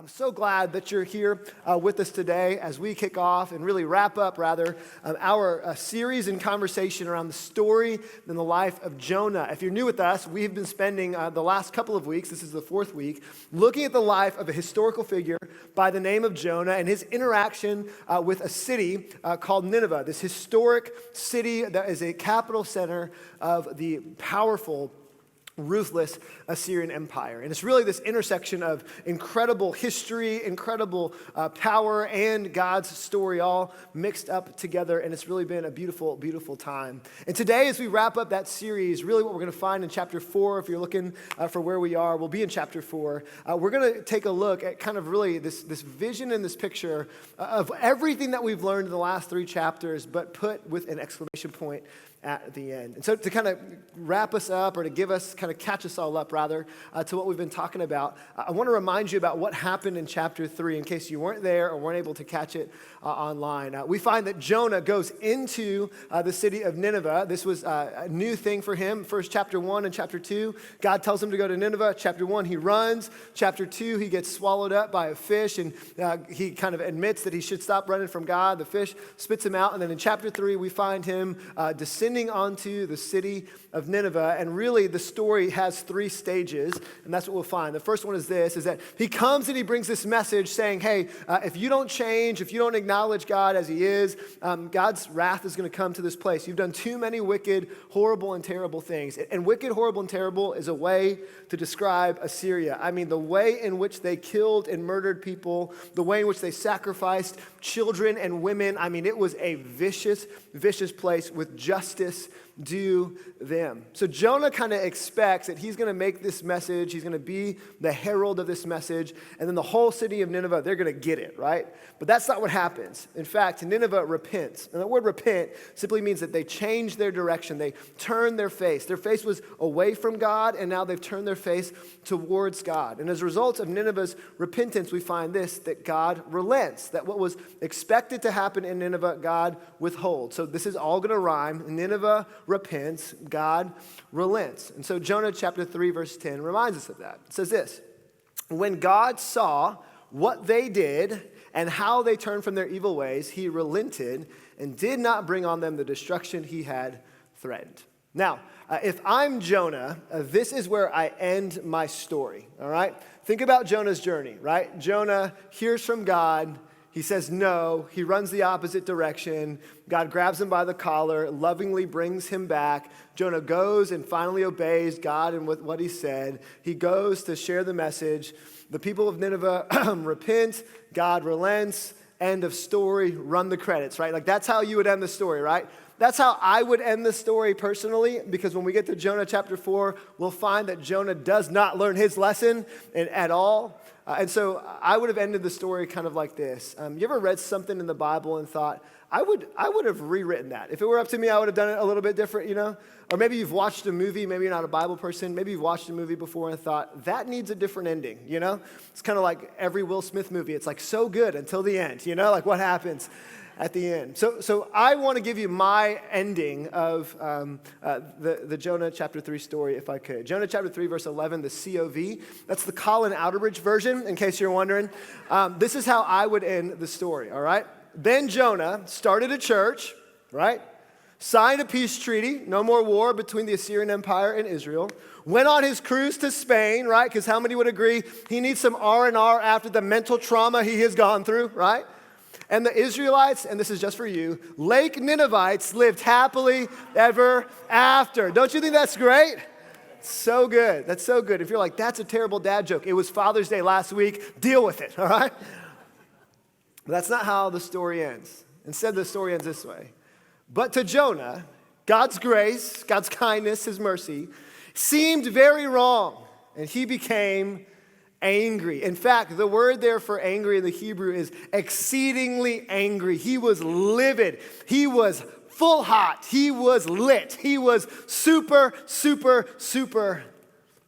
I'm so glad that you're here with us today as we kick off and really wrap up, our series and conversation around the story and the life of Jonah. If you're new with us, we've been spending the last couple of weeks, this is the fourth week, looking at the life of a historical figure by the name of Jonah and his interaction with a city called Nineveh, this historic city that is a capital center of the powerful, ruthless Assyrian Empire. And it's really this intersection of incredible history, incredible power, and God's story all mixed up together. And it's really been a beautiful, beautiful time. And today, as we wrap up that series, really what we're going to find in chapter 4, if you're looking for where we are, we'll be in chapter 4. We're going to take a look at kind of really this vision and this picture of everything that we've learned in the last 3 chapters, but put with an exclamation point at the end. And so to kind of wrap us up, or to give us, kind of catch us all up to what we've been talking about, I want to remind you about what happened in chapter 3 in case you weren't there or weren't able to catch it online. We find that Jonah goes into the city of Nineveh. This was a new thing for him. First, chapter 1 and chapter 2, God tells him to go to Nineveh. Chapter 1, he runs. Chapter 2, he gets swallowed up by a fish, and he kind of admits that he should stop running from God. The fish spits him out. And then in chapter 3, we find him descending onto the city of Nineveh. And really, the story has 3 stages, and that's what we'll find. The first one is this, is that he comes and he brings this message saying, hey, if you don't change, if you don't acknowledge God as he is, God's wrath is going to come to this place. You've done too many wicked, horrible, and terrible things. And wicked, horrible, and terrible is a way to describe Assyria. I mean, the way in which they killed and murdered people, the way in which they sacrificed children and women. I mean, it was a vicious, vicious place with justice due them. So Jonah kind of expects that he's going to make this message, he's going to be the herald of this message, and then the whole city of Nineveh, they're going to get it, right? But that's not what happens. In fact, Nineveh repents. And the word repent simply means that they change their direction. They turn their face. Their face was away from God, and now they've turned their face towards God. And as a result of Nineveh's repentance, we find this, that God relents, that what was expected to happen in Nineveh, God withholds. So this is all going to rhyme. Nineveh repents, God relents. And so Jonah chapter 3 verse 10 reminds us of that. It says this, when God saw what they did and how they turned from their evil ways, he relented and did not bring on them the destruction he had threatened. Now, if I'm Jonah, this is where I end my story, all right? Think about Jonah's journey, right? Jonah hears from God. He says no. He runs the opposite direction. God grabs him by the collar, lovingly brings him back. Jonah goes and finally obeys God and what he said. He goes to share the message. The people of Nineveh repent. God relents. End of story. Run the credits, right? Like that's how you would end the story, right? That's how I would end the story personally, because when we get to Jonah chapter 4, we'll find that Jonah does not learn his lesson at all. And so I would have ended the story kind of like this. You ever read something in the Bible and thought, I would have rewritten that. If it were up to me, I would have done it a little bit different, you know? Or maybe you've watched a movie, maybe you're not a Bible person, maybe you've watched a movie before and thought, that needs a different ending, you know? It's kind of like every Will Smith movie. It's like so good until the end, you know? Like what happens at the end. So I want to give you my ending of the Jonah chapter 3 story, if I could. Jonah chapter 3, verse 11, the COV. That's the Collin Outerbridge version, in case you're wondering. This is how I would end the story, all right? Then Jonah started a church, right? Signed a peace treaty, no more war between the Assyrian Empire and Israel. Went on his cruise to Spain, right? Because how many would agree he needs some R&R after the mental trauma he has gone through, right? And the Israelites, and this is just for you, Lake Ninevites lived happily ever after. Don't you think that's great? So good. That's so good. If you're like, that's a terrible dad joke. It was Father's Day last week. Deal with it, all right? But that's not how the story ends. Instead, the story ends this way. But to Jonah, God's grace, God's kindness, his mercy, seemed very wrong, and he became angry. In fact, the word there for angry in the Hebrew is exceedingly angry. He was livid. He was full hot. He was lit. He was super, super, super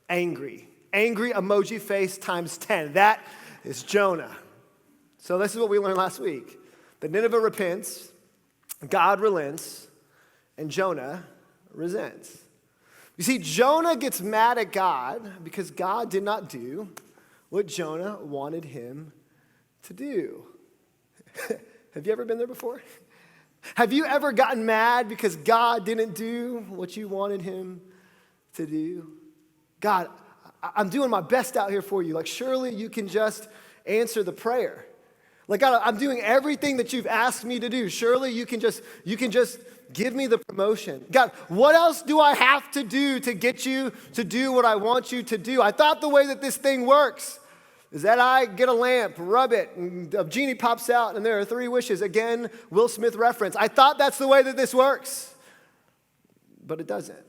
angry. Angry emoji face times 10. That is Jonah. So this is what we learned last week. That Nineveh repents, God relents, and Jonah resents. You see, Jonah gets mad at God because God did not do what Jonah wanted him to do. Have you ever been there before? Have you ever gotten mad because God didn't do what you wanted him to do? God, I'm doing my best out here for you. Like, surely you can just answer the prayer. Like, God, I'm doing everything that you've asked me to do. Surely you can just give me the promotion. God, what else do I have to do to get you to do what I want you to do? I thought the way that this thing works is that I get a lamp, rub it, and a genie pops out, and there are 3 wishes. Again, Will Smith reference. I thought that's the way that this works, but it doesn't.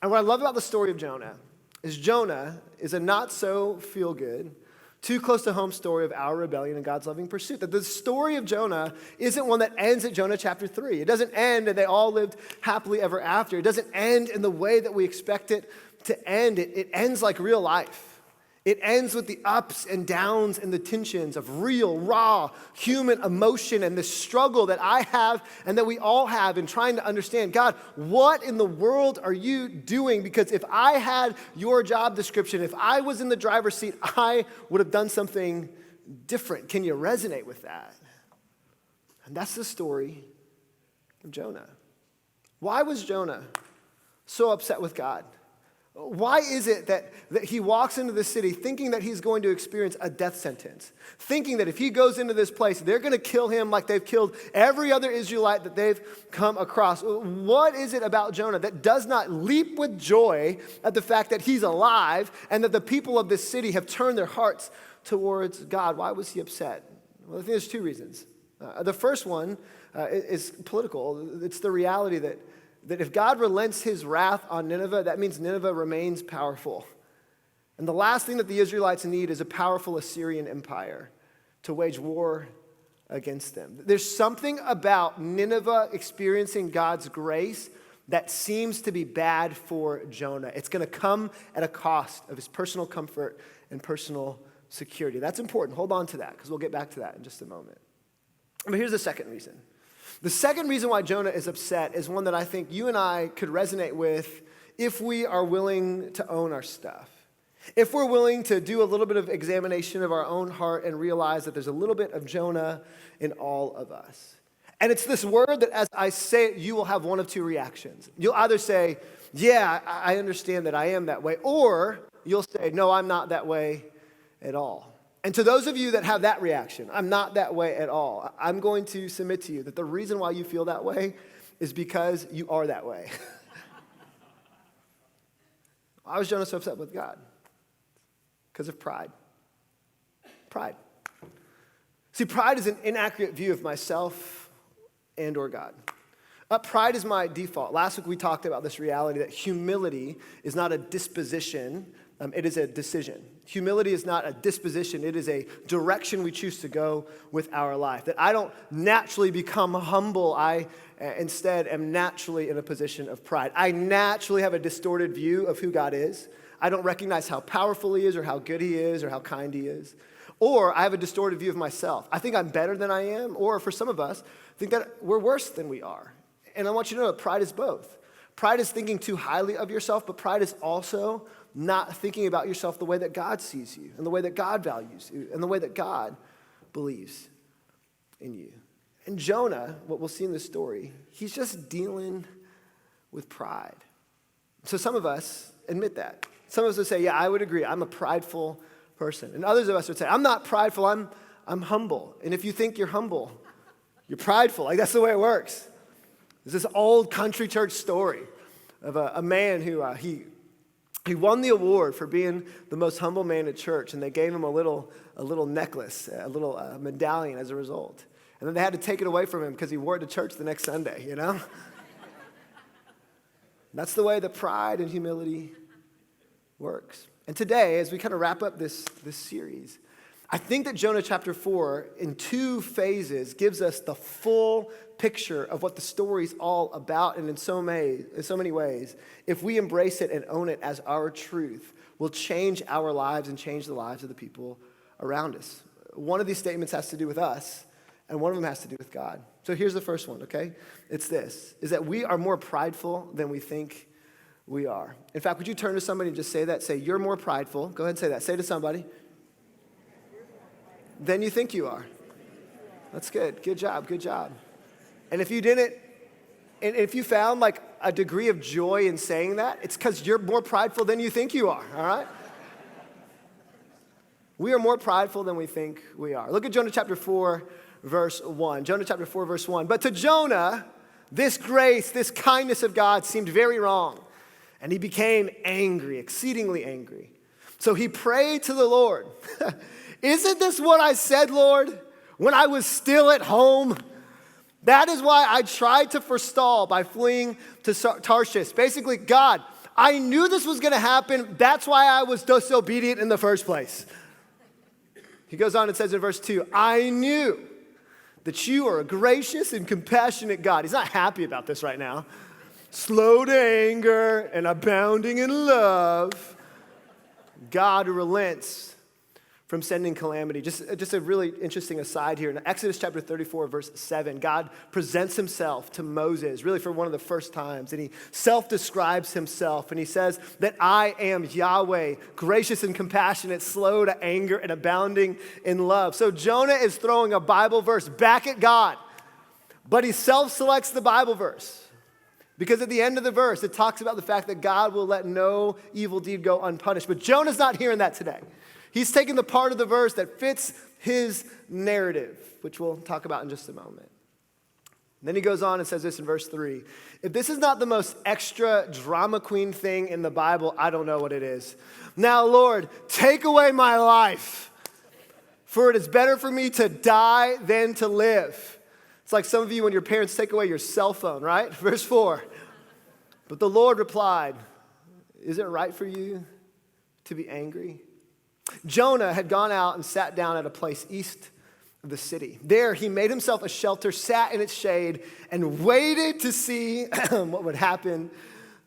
And what I love about the story of Jonah is a not-so-feel-good, too close to home story of our rebellion and God's loving pursuit. That the story of Jonah isn't one that ends at Jonah chapter 3. It doesn't end and they all lived happily ever after. It doesn't end in the way that we expect it to end. It ends like real life. It ends with the ups and downs and the tensions of real, raw, human emotion and the struggle that I have and that we all have in trying to understand, God, what in the world are you doing? Because if I had your job description, if I was in the driver's seat, I would have done something different. Can you resonate with that? And that's the story of Jonah. Why was Jonah so upset with God? Why is it that he walks into the city thinking that he's going to experience a death sentence? Thinking that if he goes into this place, they're going to kill him like they've killed every other Israelite that they've come across. What is it about Jonah that does not leap with joy at the fact that he's alive and that the people of this city have turned their hearts towards God? Why was he upset? Well, I think there's 2 reasons. The first one is political. It's the reality that if God relents his wrath on Nineveh, that means Nineveh remains powerful. And the last thing that the Israelites need is a powerful Assyrian empire to wage war against them. There's something about Nineveh experiencing God's grace that seems to be bad for Jonah. It's going to come at a cost of his personal comfort and personal security. That's important. Hold on to that because we'll get back to that in just a moment. But here's the second reason. The second reason why Jonah is upset is one that I think you and I could resonate with if we are willing to own our stuff. If we're willing to do a little bit of examination of our own heart and realize that there's a little bit of Jonah in all of us. And it's this word that as I say it, you will have one of 2 reactions. You'll either say, yeah, I understand that I am that way, or you'll say, no, I'm not that way at all. And to those of you that have that reaction, I'm not that way at all, I'm going to submit to you that the reason why you feel that way is because you are that way. Why was Jonah so upset with God? Because of pride. Pride. See, pride is an inaccurate view of myself and or God. Pride is my default. Last week we talked about this reality that humility is not a disposition, it is a decision. Humility is not a disposition, it is a direction we choose to go with our life. That I don't naturally become humble, I instead am naturally in a position of pride. I naturally have a distorted view of who God is. I don't recognize how powerful he is or how good he is or how kind he is. Or I have a distorted view of myself. I think I'm better than I am, or for some of us, I think that we're worse than we are. And I want you to know that pride is both. Pride is thinking too highly of yourself, but pride is also not thinking about yourself the way that God sees you and the way that God values you and the way that God believes in you. And Jonah, what we'll see in this story, he's just dealing with pride. So some of us admit that. Some of us would say, yeah, I would agree. I'm a prideful person. And others of us would say, I'm not prideful. I'm humble. And if you think you're humble, you're prideful. Like, that's the way it works. There's this old country church story of a man who he won the award for being the most humble man at church, and they gave him a little necklace, a little medallion as a result. And then they had to take it away from him because he wore it to church the next Sunday, you know? That's the way that pride and humility works. And today, as we kind of wrap up this series, I think that Jonah chapter 4, in 2 phases, gives us the full picture of what the story's all about, and in so many ways, if we embrace it and own it as our truth, will change our lives and change the lives of the people around us. One of these statements has to do with us, and one of them has to do with God. So here's the first one, okay? It's this, is that we are more prideful than we think we are. In fact, would you turn to somebody and just say that? Say, you're more prideful. Go ahead and say that. Say to somebody, than you think you are. That's good. Good job. Good job. And if you didn't, and if you found like a degree of joy in saying that, it's because you're more prideful than you think you are, all right? We are more prideful than we think we are. Look at Jonah chapter 4, verse 1. Jonah chapter 4, verse 1. But to Jonah, this grace, this kindness of God seemed very wrong, and he became angry, exceedingly angry. So he prayed to the Lord, isn't this what I said, Lord, when I was still at home? That is why I tried to forestall by fleeing to Tarshish. Basically, God, I knew this was going to happen. That's why I was disobedient in the first place. He goes on and says in verse 2, I knew that you are a gracious and compassionate God. He's not happy about this right now. Slow to anger and abounding in love. God relents from sending calamity. Just a really interesting aside here. In Exodus chapter 34, verse 7, God presents himself to Moses, really for one of the first times, and he self-describes himself, and he says that I am Yahweh, gracious and compassionate, slow to anger, and abounding in love. So Jonah is throwing a Bible verse back at God, but he self-selects the Bible verse. Because at the end of the verse, it talks about the fact that God will let no evil deed go unpunished. But Jonah's not hearing that today. He's taking the part of the verse that fits his narrative, which we'll talk about in just a moment. And then he goes on and says this in verse 3. If this is not the most extra drama queen thing in the Bible, I don't know what it is. Now, Lord, take away my life, for it is better for me to die than to live. It's like some of you when your parents take away your cell phone, right? Verse 4. But the Lord replied, is it right for you to be angry? Jonah had gone out and sat down at a place east of the city. There he made himself a shelter, sat in its shade, and waited to see what would happen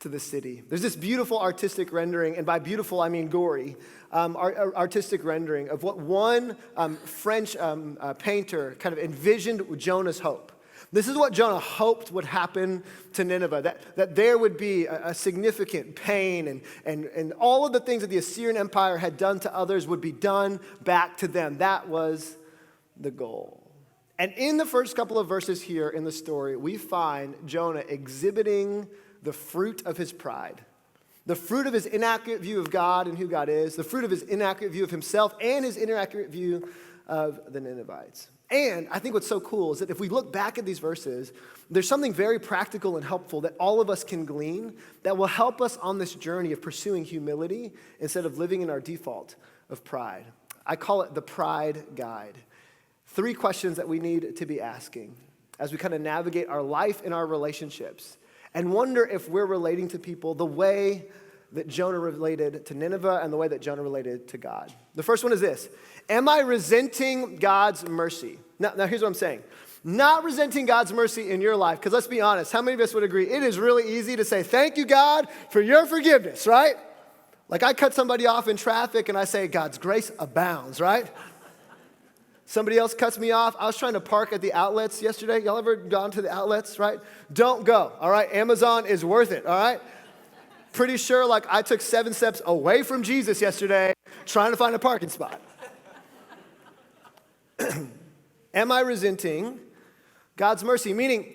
to the city. There's this beautiful artistic rendering, and by beautiful I mean gory, artistic rendering of what one French painter kind of envisioned Jonah's hope. This is what Jonah hoped would happen to Nineveh, that there would be a significant pain and all of the things that the Assyrian Empire had done to others would be done back to them. That was the goal. And in the first couple of verses here in the story, we find Jonah exhibiting the fruit of his pride, the fruit of his inaccurate view of God and who God is, the fruit of his inaccurate view of himself and his inaccurate view of the Ninevites. And I think what's so cool is that if we look back at these verses, there's something very practical and helpful that all of us can glean that will help us on this journey of pursuing humility instead of living in our default of pride. I call it the Pride Guide. 3 questions that we need to be asking as we kind of navigate our life and our relationships and wonder if we're relating to people the way that Jonah related to Nineveh and the way that Jonah related to God. The first one is this. Am I resenting God's mercy? Now here's what I'm saying. Not resenting God's mercy in your life, because let's be honest, how many of us would agree it is really easy to say, thank you, God, for your forgiveness, right? Like I cut somebody off in traffic and I say, God's grace abounds, right? Somebody else cuts me off. I was trying to park at the outlets yesterday. Y'all ever gone to the outlets, right? Don't go, all right? Amazon is worth it, all right? Pretty sure like I took 7 steps away from Jesus yesterday trying to find a parking spot. Am I resenting God's mercy? Meaning,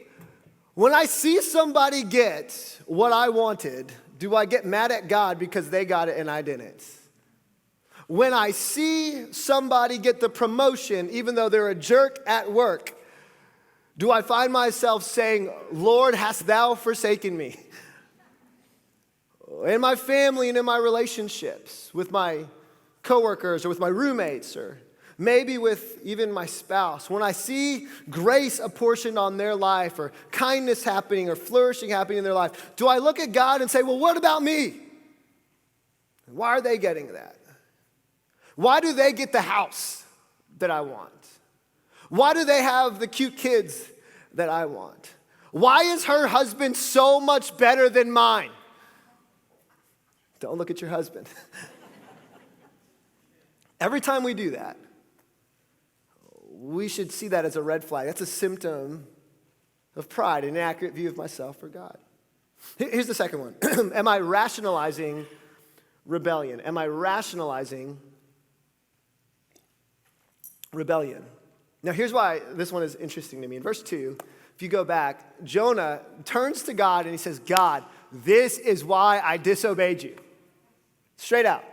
when I see somebody get what I wanted, do I get mad at God because they got it and I didn't? When I see somebody get the promotion, even though they're a jerk at work, do I find myself saying, Lord, hast thou forsaken me? In my family and in my relationships with my coworkers or with my roommates or maybe with even my spouse, when I see grace apportioned on their life or kindness happening or flourishing happening in their life, do I look at God and say, well, what about me? Why are they getting that? Why do they get the house that I want? Why do they have the cute kids that I want? Why is her husband so much better than mine? Don't look at your husband. Every time we do that, we should see that as a red flag. That's a symptom of pride, an inaccurate view of myself or God. Here's the second one. Am I rationalizing rebellion? Am I rationalizing rebellion. Now, here's why this one is interesting to me. In verse 2, if you go back, Jonah turns to God and he says, God, this is why I disobeyed you. Straight out.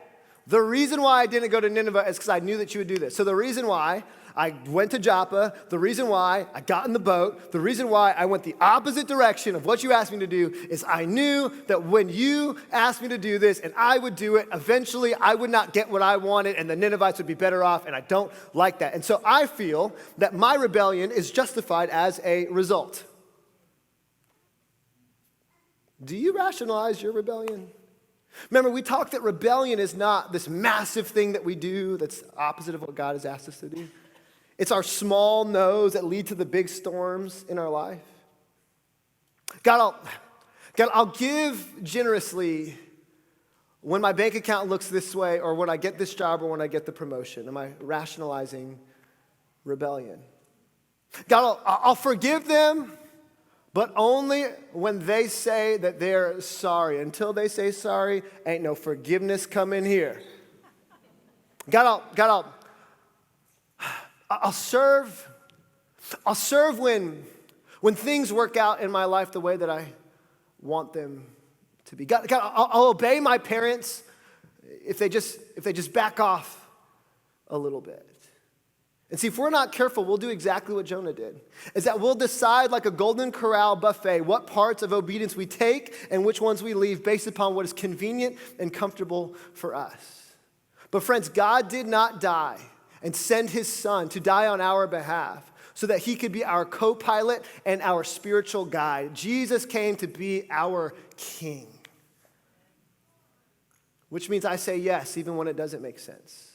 The reason why I didn't go to Nineveh is because I knew that you would do this. So the reason why I went to Joppa, the reason why I got in the boat, the reason why I went the opposite direction of what you asked me to do is I knew that when you asked me to do this and I would do it, eventually I would not get what I wanted and the Ninevites would be better off, and I don't like that. And so I feel that my rebellion is justified as a result. Do you rationalize your rebellion? Remember, we talked that rebellion is not this massive thing that we do that's opposite of what God has asked us to do. It's our small no's that lead to the big storms in our life. God, I'll give generously when my bank account looks this way, or when I get this job, or when I get the promotion. Am I rationalizing rebellion? God, I'll forgive them, but only when they say that they're sorry. Until they say sorry, ain't no forgiveness coming here. God, I'll serve when things work out in my life the way that I want them to be. God, I'll obey my parents if they just back off a little bit. And see, if we're not careful, we'll do exactly what Jonah did. Is that we'll decide like a Golden Corral buffet what parts of obedience we take and which ones we leave based upon what is convenient and comfortable for us. But friends, God did not die and send his son to die on our behalf so that he could be our co-pilot and our spiritual guide. Jesus came to be our king. Which means I say yes even when it doesn't make sense.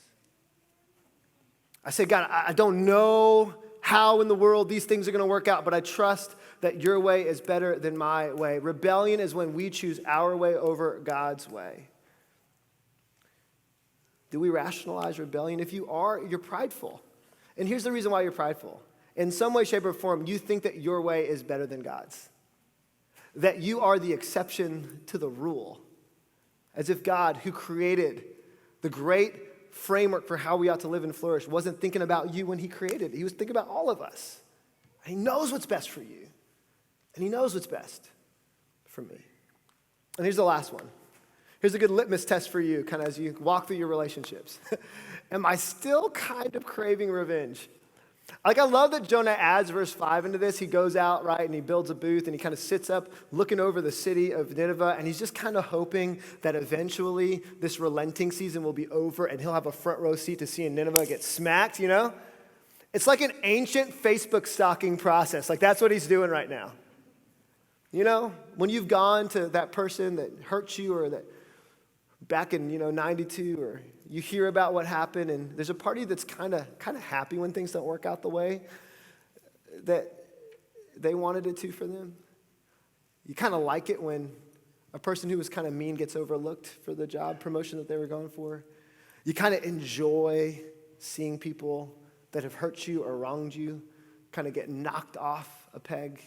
I say, God, I don't know how in the world these things are going to work out, but I trust that your way is better than my way. Rebellion is when we choose our way over God's way. Do we rationalize rebellion? If you are, you're prideful. And here's the reason why you're prideful. In some way, shape, or form, you think that your way is better than God's. That you are the exception to the rule. As if God, who created the great framework for how we ought to live and flourish, wasn't thinking about you when he created it. He was thinking about all of us. He knows what's best for you. And he knows what's best for me. And here's the last one. Here's a good litmus test for you, kind of as you walk through your relationships. Am I still kind of craving revenge? I love that Jonah adds verse 5 into this. He goes out, right, and he builds a booth, and he kind of sits up looking over the city of Nineveh, and he's just kind of hoping that eventually this relenting season will be over, and he'll have a front row seat to seeing Nineveh get smacked, you know? It's like an ancient Facebook stalking process. Like, that's what he's doing right now. You know, when you've gone to that person that hurt you, or that back in, 92, or you hear about what happened, and there's a party that's kind of happy when things don't work out the way that they wanted it to for them. You kind of like it when a person who was kind of mean gets overlooked for the job promotion that they were going for. You kind of enjoy seeing people that have hurt you or wronged you kind of get knocked off a peg.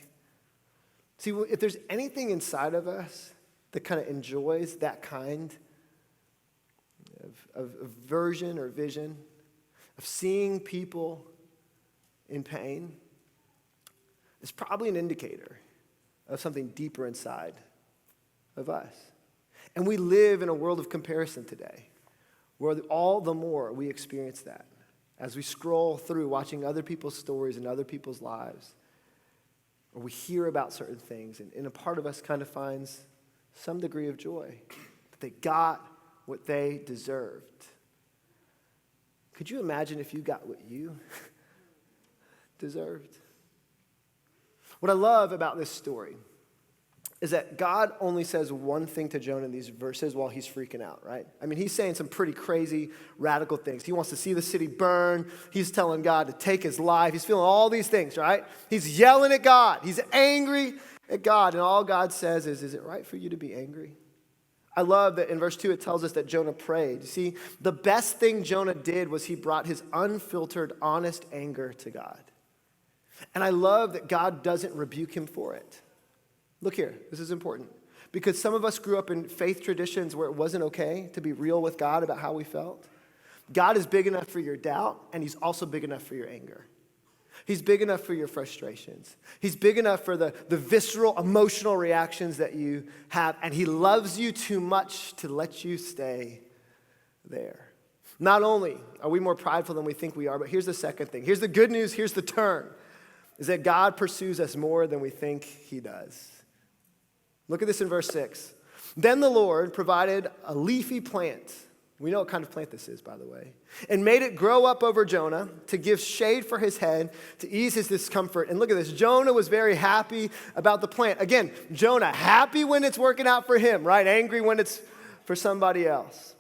See, if there's anything inside of us that kind of enjoys that kind of version or vision of seeing people in pain, is probably an indicator of something deeper inside of us. And we live in a world of comparison today, where all the more we experience that as we scroll through watching other people's stories and other people's lives, or we hear about certain things, and a part of us kind of finds some degree of joy that they got what they deserved. Could you imagine if you got what you deserved? What I love about this story is that God only says one thing to Jonah in these verses while he's freaking out, right? I mean, he's saying some pretty crazy, radical things. He wants to see the city burn. He's telling God to take his life. He's feeling all these things, right? He's yelling at God. He's angry at God. And all God says is it right for you to be angry? I love that in verse 2 it tells us that Jonah prayed. You see, the best thing Jonah did was he brought his unfiltered, honest anger to God. And I love that God doesn't rebuke him for it. Look here, this is important. Because some of us grew up in faith traditions where it wasn't okay to be real with God about how we felt. God is big enough for your doubt, and he's also big enough for your anger. He's big enough for your frustrations. He's big enough for the visceral, emotional reactions that you have, and he loves you too much to let you stay there. Not only are we more prideful than we think we are, but here's the second thing. Here's the good news, here's the turn, is that God pursues us more than we think he does. Look at this in verse 6. Then the Lord provided a leafy plant. We know what kind of plant this is, by the way. And made it grow up over Jonah to give shade for his head, to ease his discomfort. And look at this. Jonah was very happy about the plant. Again, Jonah, happy when it's working out for him, right? Angry when it's for somebody else.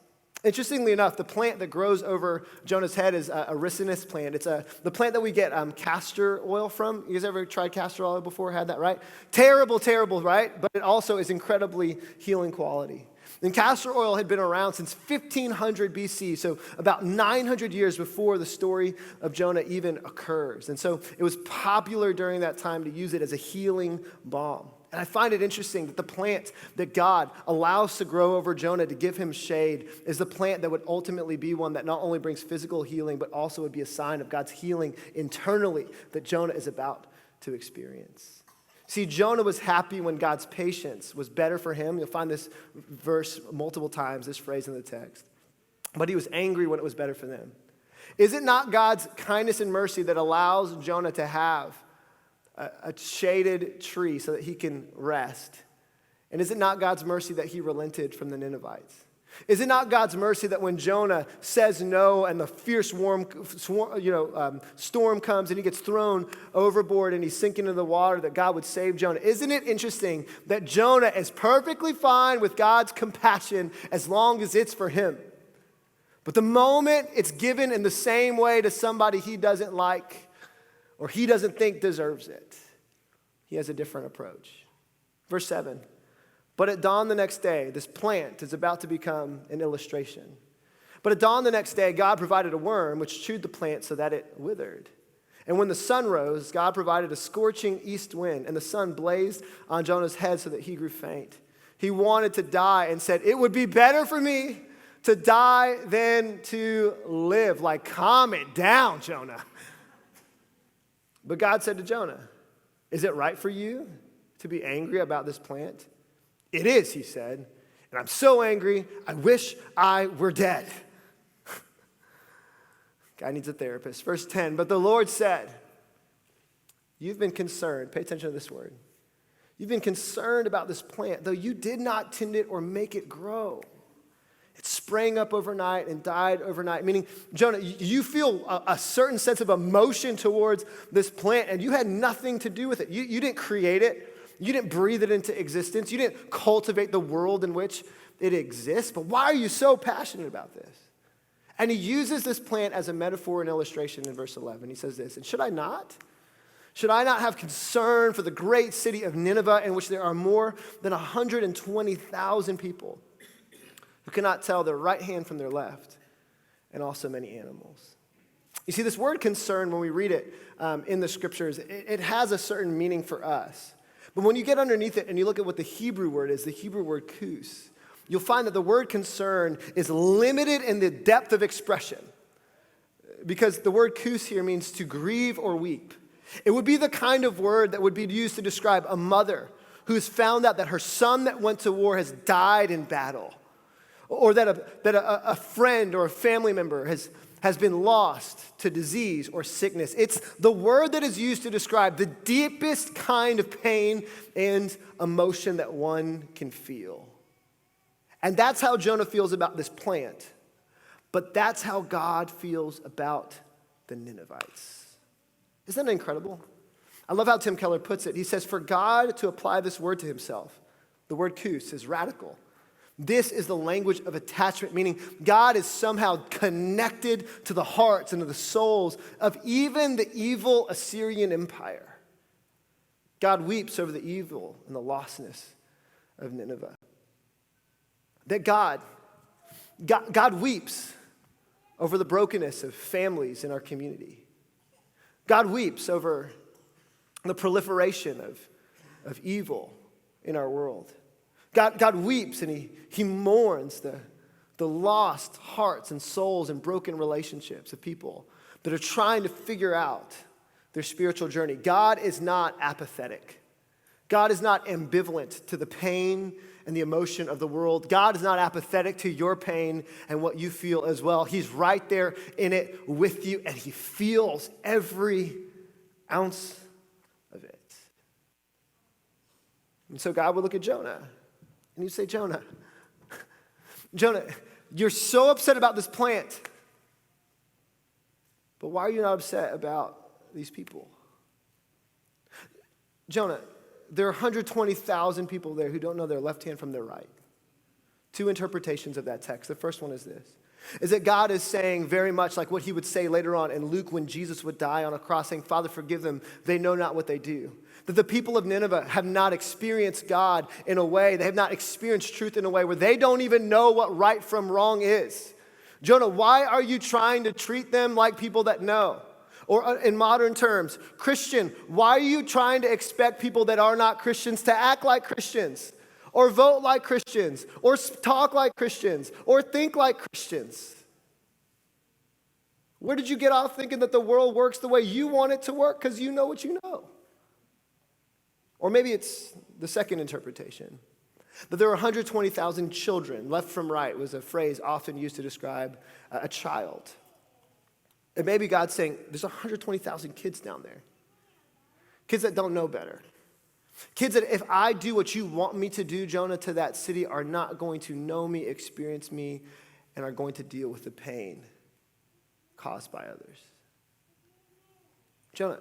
Interestingly enough, the plant that grows over Jonah's head is a ricinus plant. It's the plant that we get castor oil from. You guys ever tried castor oil before? Had that, right? Terrible, right? But it also is incredibly healing quality. And castor oil had been around since 1500 BC, so about 900 years before the story of Jonah even occurs. And so it was popular during that time to use it as a healing balm. And I find it interesting that the plant that God allows to grow over Jonah to give him shade is the plant that would ultimately be one that not only brings physical healing, but also would be a sign of God's healing internally that Jonah is about to experience. See, Jonah was happy when God's patience was better for him. You'll find this verse multiple times, this phrase in the text. But he was angry when it was better for them. Is it not God's kindness and mercy that allows Jonah to have a shaded tree so that he can rest? And is it not God's mercy that he relented from the Ninevites? Is it not God's mercy that when Jonah says no and the fierce storm comes and he gets thrown overboard and he's sinking into the water, that God would save Jonah? Isn't it interesting that Jonah is perfectly fine with God's compassion as long as it's for him? But the moment it's given in the same way to somebody he doesn't like or he doesn't think deserves it, he has a different approach. Verse 7. But at dawn the next day, this plant is about to become an illustration. But at dawn the next day, God provided a worm which chewed the plant so that it withered. And when the sun rose, God provided a scorching east wind, and the sun blazed on Jonah's head so that he grew faint. He wanted to die and said, "It would be better for me to die than to live." Like, calm it down, Jonah. But God said to Jonah, "Is it right for you to be angry about this plant?" "It is," he said, "and I'm so angry, I wish I were dead." Guy needs a therapist. Verse 10, but the Lord said, "You've been concerned," pay attention to this word, "you've been concerned about this plant, though you did not tend it or make it grow. It sprang up overnight and died overnight." Meaning, Jonah, you feel a certain sense of emotion towards this plant, and you had nothing to do with it. You didn't create it. You didn't breathe it into existence. You didn't cultivate the world in which it exists. But why are you so passionate about this? And he uses this plant as a metaphor and illustration in verse 11. He says this, "And should I not? Should I not have concern for the great city of Nineveh, in which there are more than 120,000 people who cannot tell their right hand from their left, and also many animals?" You see, this word concern, when we read it in the scriptures, it has a certain meaning for us. But when you get underneath it and you look at what the Hebrew word is, the Hebrew word kus, you'll find that the word concern is limited in the depth of expression. Because the word kus here means to grieve or weep. It would be the kind of word that would be used to describe a mother who's found out that her son that went to war has died in battle. Or that a friend or a family member has been lost to disease or sickness. It's the word that is used to describe the deepest kind of pain and emotion that one can feel. And that's how Jonah feels about this plant. But that's how God feels about the Ninevites. Isn't that incredible? I love how Tim Keller puts it. He says, for God to apply this word to himself, the word kus is radical. This is the language of attachment, meaning God is somehow connected to the hearts and to the souls of even the evil Assyrian Empire. God weeps over the evil and the lostness of Nineveh. That God weeps over the brokenness of families in our community. God weeps over the proliferation of evil in our world. God weeps and he mourns the the lost hearts and souls and broken relationships of people that are trying to figure out their spiritual journey. God is not apathetic. God is not ambivalent to the pain and the emotion of the world. God is not apathetic to your pain and what you feel as well. He's right there in it with you, and he feels every ounce of it. And so God would look at Jonah, and he'd say, Jonah, you're so upset about this plant, but why are you not upset about these people? Jonah, there are 120,000 people there who don't know their left hand from their right. Two interpretations of that text. The first one is this, is that God is saying very much like what he would say later on in Luke when Jesus would die on a cross, saying, Father, forgive them, they know not what they do. That the people of Nineveh have not experienced God in a way, they have not experienced truth in a way where they don't even know what right from wrong is. Jonah, why are you trying to treat them like people that know? Or in modern terms, Christian, why are you trying to expect people that are not Christians to act like Christians? Or vote like Christians? Or talk like Christians? Or think like Christians? Where did you get off thinking that the world works the way you want it to work because you know what you know? Or maybe it's the second interpretation, that there are 120,000 children. Left from right was a phrase often used to describe a child. And maybe God's saying, there's 120,000 kids down there. Kids that don't know better. Kids that if I do what you want me to do, Jonah, to that city, are not going to know me, experience me, and are going to deal with the pain caused by others. Jonah,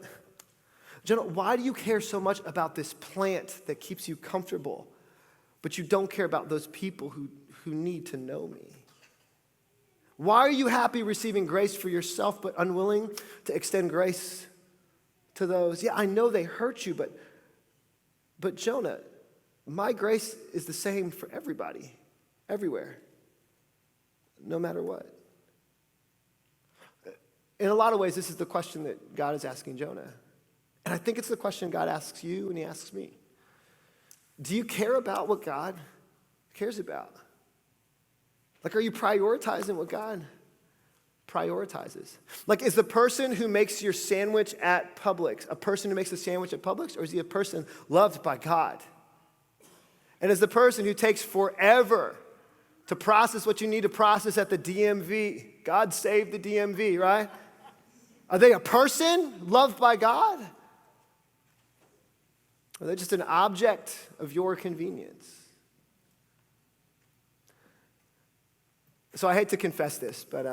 why do you care so much about this plant that keeps you comfortable, but you don't care about those people who need to know me? Why are you happy receiving grace for yourself, but unwilling to extend grace to those? Yeah, I know they hurt you, but Jonah, my grace is the same for everybody, everywhere, no matter what. In a lot of ways, this is the question that God is asking Jonah. And I think it's the question God asks you and he asks me. Do you care about what God cares about? Like, are you prioritizing what God prioritizes? Like, is the person who makes your sandwich at Publix a person who makes the sandwich at Publix, or is he a person loved by God? And is the person who takes forever to process what you need to process at the DMV, God save the DMV, right? Are they a person loved by God? Or are they just an object of your convenience? So I hate to confess this, but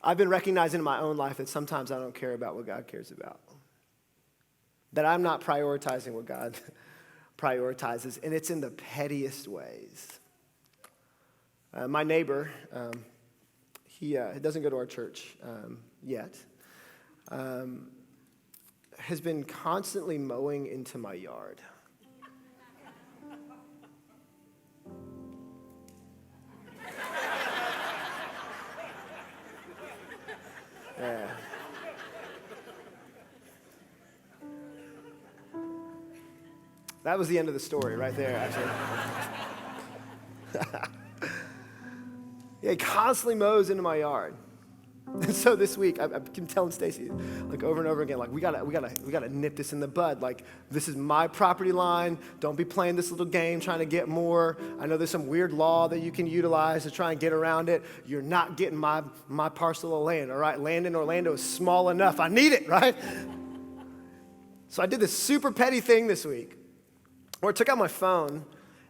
I've been recognizing in my own life that sometimes I don't care about what God cares about. That I'm not prioritizing what God prioritizes, and it's in the pettiest ways. My neighbor, he doesn't go to our church yet, has been constantly mowing into my yard. Yeah. That was the end of the story right there, actually. Yeah, he constantly mows into my yard. And so this week, I keep telling Stacy, like over and over again, like we gotta nip this in the bud. Like, this is my property line. Don't be playing this little game trying to get more. I know there's some weird law that you can utilize to try and get around it. You're not getting my parcel of land, all right? Land in Orlando is small enough. I need it, right? So I did this super petty thing this week where I took out my phone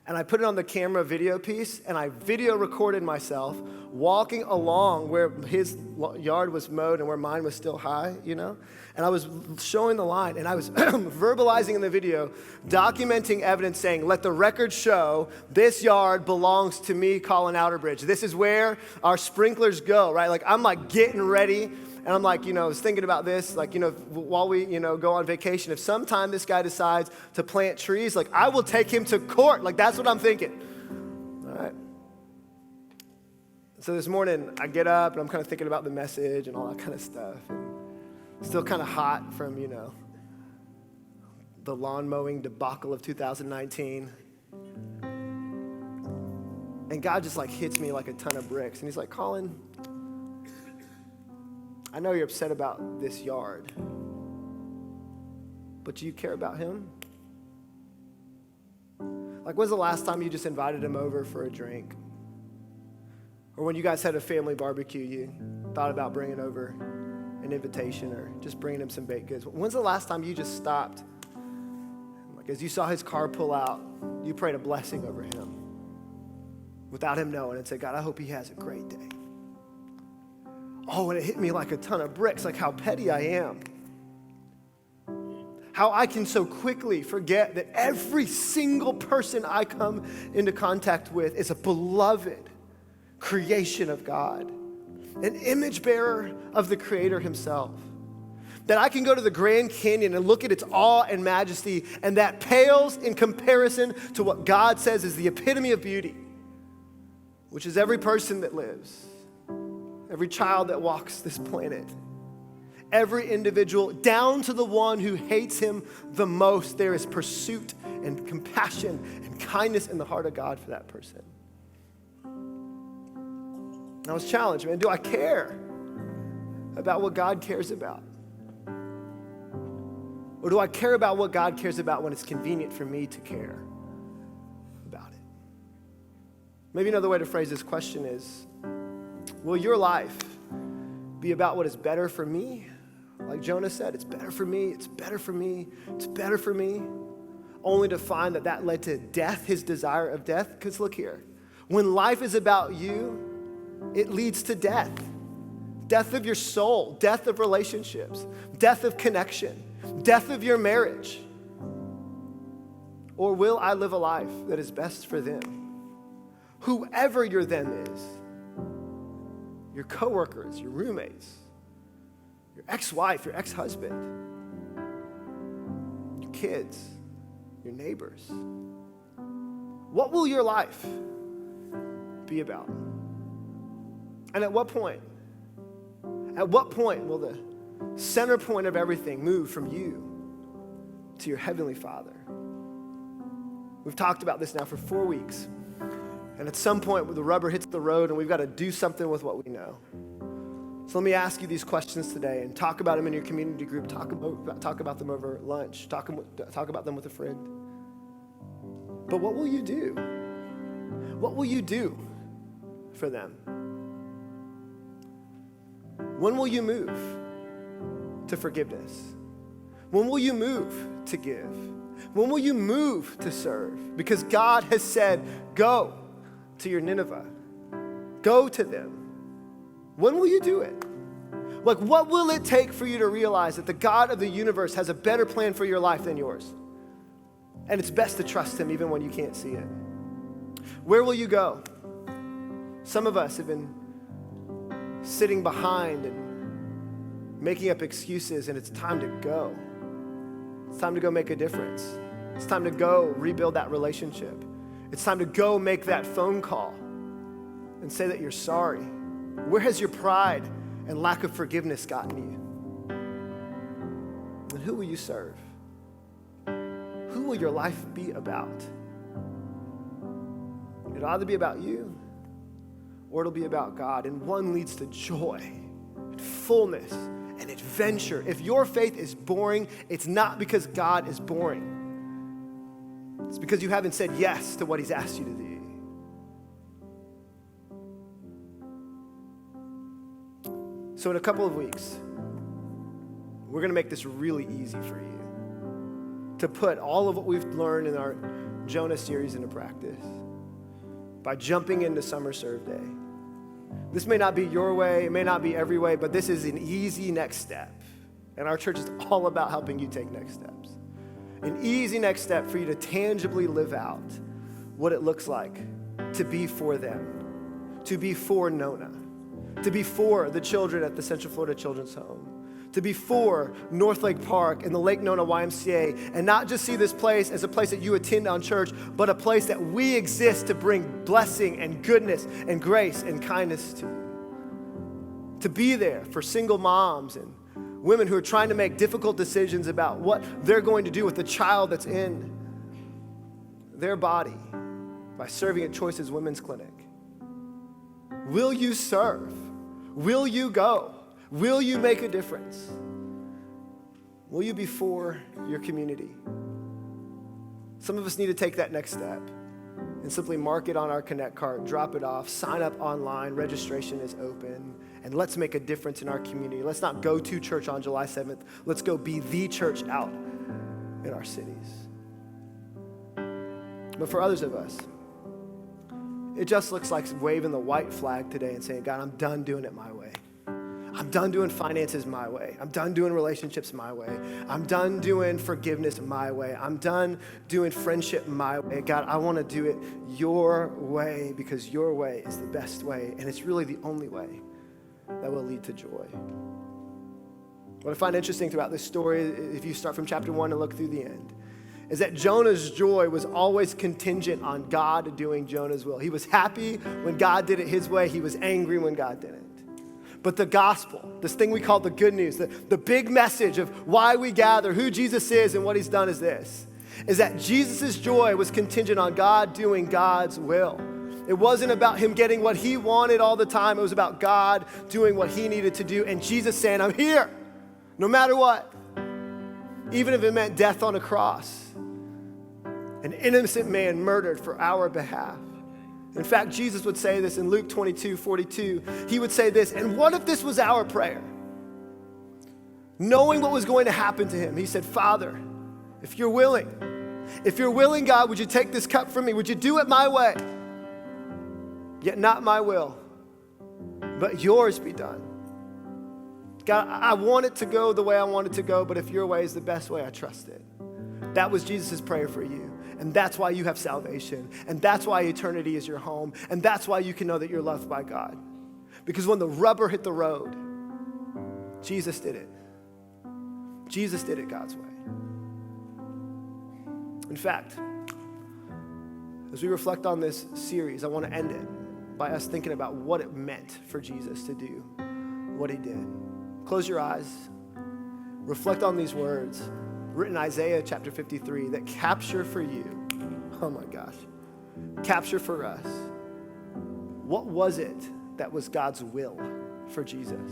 and I put it on the camera video piece, and I video recorded myself walking along where his yard was mowed and where mine was still high, you know? And I was showing the line, and I was verbalizing in the video, documenting evidence saying, let the record show this yard belongs to me, Collin Outerbridge. This is where our sprinklers go, right? Like, I'm like getting ready. And I'm like, I was thinking about this, like, while we, go on vacation, if sometime this guy decides to plant trees, like, I will take him to court. Like, that's what I'm thinking. All right. So this morning, I get up, and I'm kind of thinking about the message and all that kind of stuff. And still kind of hot from, the lawn mowing debacle of 2019. And God just like hits me like a ton of bricks. And he's like, Collin, I know you're upset about this yard, but do you care about him? Like, when's the last time you just invited him over for a drink? Or when you guys had a family barbecue, you thought about bringing over an invitation or just bringing him some baked goods. When's the last time you just stopped? Like, as you saw his car pull out, you prayed a blessing over him without him knowing and said, God, I hope he has a great day. Oh, and it hit me like a ton of bricks, like how petty I am. How I can so quickly forget that every single person I come into contact with is a beloved creation of God, an image bearer of the Creator himself. That I can go to the Grand Canyon and look at its awe and majesty, and that pales in comparison to what God says is the epitome of beauty, which is every person that lives, every child that walks this planet, every individual, down to the one who hates him the most. There is pursuit and compassion and kindness in the heart of God for that person. I was challenged, man, do I care about what God cares about? Or do I care about what God cares about when it's convenient for me to care about it? Maybe another way to phrase this question is, will your life be about what is better for me? Like Jonah said, it's better for me, it's better for me, it's better for me, only to find that that led to death, his desire of death. Because look here, when life is about you, it leads to death. Death of your soul, death of relationships, death of connection, death of your marriage. Or will I live a life that is best for them? Whoever your them is, your coworkers, your roommates, your ex-wife, your ex-husband, your kids, your neighbors. What will your life be about? And at what point will the center point of everything move from you to your Heavenly Father? We've talked about this now for 4 weeks. And at some point, the rubber hits the road and we've got to do something with what we know. So let me ask you these questions today and talk about them in your community group. Talk about them over lunch. Talk about them with a friend. But what will you do? What will you do for them? When will you move to forgiveness? When will you move to give? When will you move to serve? Because God has said, go to your Nineveh. Go to them. When will you do it? Like, what will it take for you to realize that the God of the universe has a better plan for your life than yours? And it's best to trust him even when you can't see it. Where will you go? Some of us have been sitting behind and making up excuses, and it's time to go. It's time to go make a difference. It's time to go rebuild that relationship. It's time to go make that phone call and say that you're sorry. Where has your pride and lack of forgiveness gotten you? And who will you serve? Who will your life be about? It'll either be about you or it'll be about God. And one leads to joy and fullness and adventure. If your faith is boring, it's not because God is boring. It's because you haven't said yes to what he's asked you to do. So in a couple of weeks, we're going to make this really easy for you to put all of what we've learned in our Jonah series into practice by jumping into Summer Serve Day. This may not be your way, it may not be every way, but this is an easy next step. And our church is all about helping you take next steps. An easy next step for you to tangibly live out what it looks like to be for them, to be for Nona, to be for the children at the Central Florida Children's Home, to be for North Lake Park and the Lake Nona YMCA, and not just see this place as a place that you attend on church, but a place that we exist to bring blessing and goodness and grace and kindness to be there for single moms and women who are trying to make difficult decisions about what they're going to do with the child that's in their body by serving at Choices Women's Clinic. Will you serve? Will you go? Will you make a difference? Will you be for your community? Some of us need to take that next step and simply mark it on our Connect card, drop it off, sign up online, registration is open, and let's make a difference in our community. Let's not go to church on July 7th. Let's go be the church out in our cities. But for others of us, it just looks like waving the white flag today and saying, God, I'm done doing it my way. I'm done doing finances my way. I'm done doing relationships my way. I'm done doing forgiveness my way. I'm done doing friendship my way. God, I want to do it your way because your way is the best way, and it's really the only way that will lead to joy. What I find interesting throughout this story, if you start from chapter 1 and look through the end, is that Jonah's joy was always contingent on God doing Jonah's will. He was happy when God did it his way. He was angry when God didn't. But the gospel, this thing we call the good news, the big message of why we gather, who Jesus is and what he's done is this, is that Jesus' joy was contingent on God doing God's will. It wasn't about him getting what he wanted all the time. It was about God doing what he needed to do and Jesus saying, I'm here, no matter what. Even if it meant death on a cross, an innocent man murdered for our behalf. In fact, Jesus would say this in Luke 22:42. He would say this, and what if this was our prayer? Knowing what was going to happen to him, he said, Father, if you're willing, God, would you take this cup from me? Would you do it my way? Yet not my will, but yours be done. God, I want it to go the way I want it to go, but if your way is the best way, I trust it. That was Jesus' prayer for you. And that's why you have salvation. And that's why eternity is your home. And that's why you can know that you're loved by God. Because when the rubber hit the road, Jesus did it. Jesus did it God's way. In fact, as we reflect on this series, I want to end it by us thinking about what it meant for Jesus to do what he did. Close your eyes. Reflect on these words written in Isaiah chapter 53 that capture for you, oh my gosh, capture for us, what was it that was God's will for Jesus?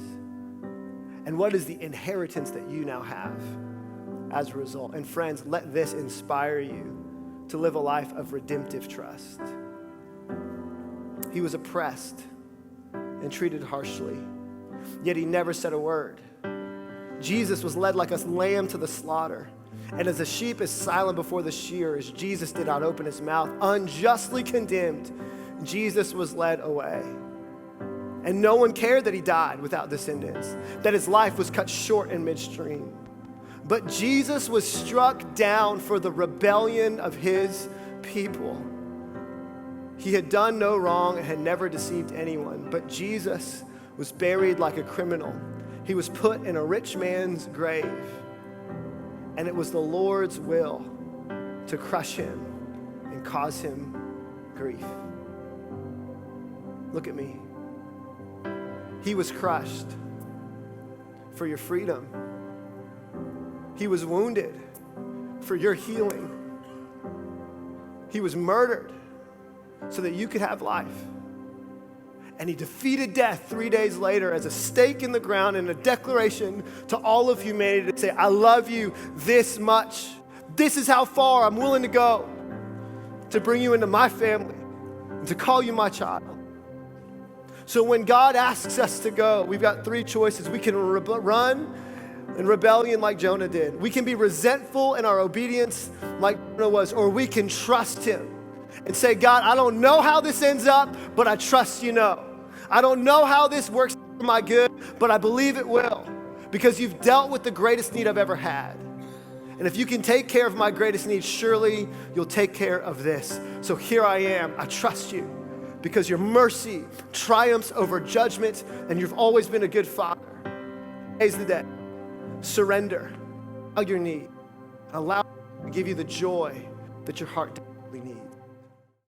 And what is the inheritance that you now have as a result? And friends, let this inspire you to live a life of redemptive trust. He was oppressed and treated harshly, yet he never said a word. Jesus was led like a lamb to the slaughter. And as a sheep is silent before the shearers, Jesus did not open his mouth. Unjustly condemned, Jesus was led away. And no one cared that he died without descendants, that his life was cut short in midstream. But Jesus was struck down for the rebellion of his people. He had done no wrong and had never deceived anyone, but Jesus was buried like a criminal. He was put in a rich man's grave, and it was the Lord's will to crush him and cause him grief. Look at me. He was crushed for your freedom. He was wounded for your healing. He was murdered so that you could have life. And he defeated death 3 days later as a stake in the ground and a declaration to all of humanity to say, I love you this much. This is how far I'm willing to go to bring you into my family and to call you my child. So when God asks us to go, we've got three choices. We can run in rebellion like Jonah did. We can be resentful in our obedience like Jonah was, or we can trust him and say, God, I don't know how this ends up, but I trust you know. I don't know how this works for my good, but I believe it will, because you've dealt with the greatest need I've ever had. And if you can take care of my greatest need, surely you'll take care of this. So here I am. I trust you because your mercy triumphs over judgment, and you've always been a good father. Today's the day. Surrender. Allow your need. Allow me to give you the joy that your heart desperately needs.